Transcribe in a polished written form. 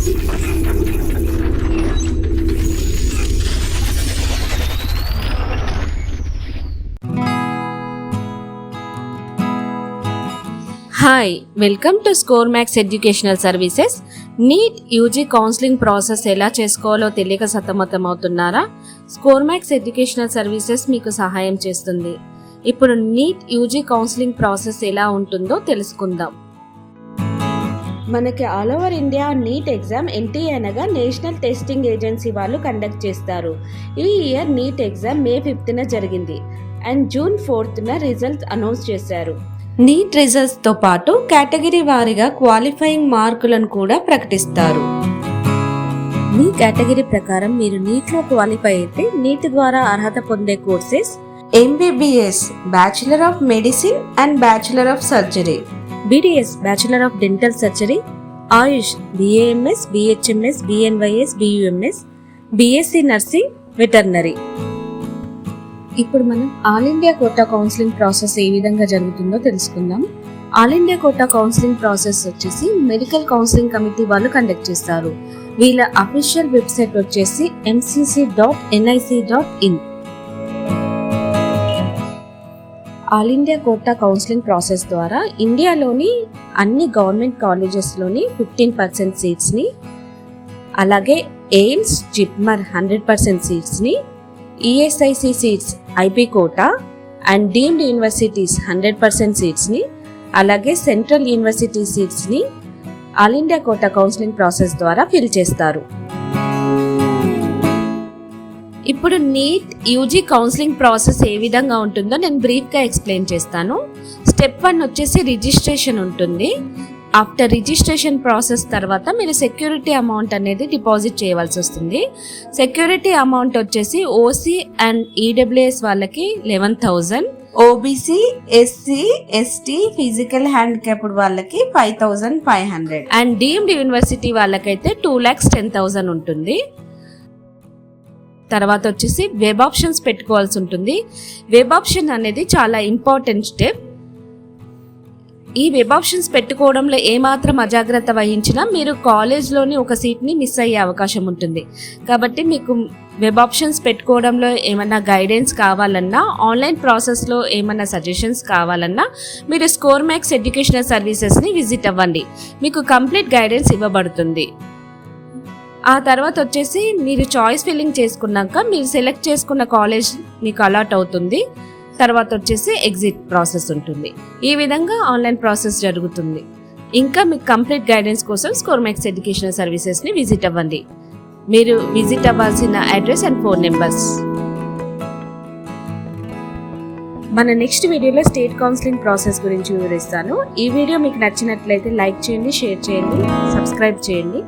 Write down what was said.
Hi, welcome to score max educational services. Neat UG counselling process ఎలా చేసుకోవాలో తెలియక సతమతం అవుతున్నారా? స్కోర్ మ్యాక్స్ ఎడ్యుకేషనల్ సర్వీసెస్ మీకు సహాయం చేస్తుంది. ఇప్పుడు నీట్ యూజీ కౌన్సిలింగ్ ప్రాసెస్ ఎలా ఉంటుందో తెలుసుకుందాం. మనకి all over India NEET exam NTA అనగా నేషనల్ టెస్టింగ్ ఏజెన్సీ వాళ్ళు కండక్ట్ చేస్తారు. ఈ year NEET exam May 5th జరిగింది and June 4th results announce చేశారు. నీట్ రిజల్ట్స్ తో పాటు కేటగిరీ వారీగా క్వాలిఫైయింగ్ మార్కులను కూడా ప్రకటిస్తారు. మీ కేటగిరీ ప్రకారం మీరు నీట్ లో క్వాలిఫై అయితే నీట్ ద్వారా అర్హత పొందే courses MBBS bachelor of medicine and bachelor of surgery, BDS bachelor of dental surgery, AYUSH BAMS, BHMS, BNYS, BUMS, BSc nursing, veterinary. ఇప్పుడు మనం all India quota counselling process ఏ విధంగా జరుగుతుందో తెలుసుకుందాం. All India quota counselling process వచ్చేసి medical counselling committee వాళ్ళు conduct చేస్తారు. వీళ్ళ అఫీషియల్ వెబ్సైట్ వచ్చేసి mcc.nic.in. All India quota counselling process ద్వారా ఇండియాలోని అన్ని గవర్నమెంట్ కాలేజెస్లోని 15% సీట్స్ని, అలాగే AIIMS, JIPMER 100% సీట్స్ని, ESIC seats IP quota and deemed universities 100% సీట్స్ని, అలాగే సెంట్రల్ యూనివర్సిటీ సీట్స్ని all India quota counselling process ద్వారా ఫిల్ చేస్తారు. ఇప్పుడు నీట్ యూజీ కౌన్సిలింగ్ ప్రాసెస్ ఏ విధంగా ఉంటుందో నేను బ్రీఫ్గా ఎక్స్ప్లెయిన్ చేస్తాను. స్టెప్ 1 వచ్చేసి రిజిస్ట్రేషన్ ఉంటుంది. ఆఫ్టర్ రిజిస్ట్రేషన్ ప్రాసెస్ తర్వాత మీరు సెక్యూరిటీ అమౌంట్ అనేది డిపాజిట్ చేయవలసి వస్తుంది. సెక్యూరిటీ అమౌంట్ వచ్చేసి OC అండ్ EWS వాళ్ళకి 11,000, OBC, SC, ST, physical handicapped వాళ్ళకి 5,500 అండ్ డీమ్డ్ యూనివర్సిటీ వాళ్ళకైతే 2,10,000 ఉంటుంది. తర్వాత వచ్చేసి వెబ్ ఆప్షన్స్ పెట్టుకోవాల్సి ఉంటుంది. వెబ్ ఆప్షన్ అనేది చాలా ఇంపార్టెంట్ స్టెప్. ఈ వెబ్ ఆప్షన్స్ పెట్టుకోవడంలో ఏమాత్రం అజాగ్రత్త వహించినా మీరు కాలేజ్లోని ఒక సీట్ని మిస్ అయ్యే అవకాశం ఉంటుంది. కాబట్టి మీకు వెబ్ ఆప్షన్స్ పెట్టుకోవడంలో ఏమైనా గైడెన్స్ కావాలన్నా, ఆన్లైన్ ప్రాసెస్లో ఏమైనా సజెషన్స్ కావాలన్నా మీరు స్కోర్ మ్యాక్స్ ఎడ్యుకేషనల్ సర్వీసెస్ని విజిట్ అవ్వండి. మీకు కంప్లీట్ గైడెన్స్ ఇవ్వబడుతుంది. ఆ తర్వాత వచ్చేసి మీరు చాయిస్ ఫిల్లింగ్ చేసుకున్నాక మీరు సెలెక్ట్ చేసుకున్న కాలేజ్ మీకు అలాట్ అవుతుంది. తర్వాత వచ్చేసి ఎగ్జిట్ ప్రాసెస్ ఉంటుంది. ఈ విధంగా ఆన్లైన్ ప్రాసెస్ జరుగుతుంది. ఇంకా మీకు కంప్లీట్ గైడెన్స్ కోసం స్కోర్ మ్యాక్స్ ఎడ్యుకేషనల్ సర్వీసెస్ని విజిట్ అవ్వండి. మీరు విజిట్ అవ్వాల్సిన అడ్రస్ అండ్ ఫోన్ నెంబర్స్. మన నెక్స్ట్ వీడియోలో స్టేట్ కౌన్సిలింగ్ ప్రాసెస్ గురించి వివరిస్తాను. ఈ వీడియో మీకు నచ్చినట్లయితే లైక్ చేయండి, షేర్ చేయండి, సబ్స్క్రైబ్ చేయండి.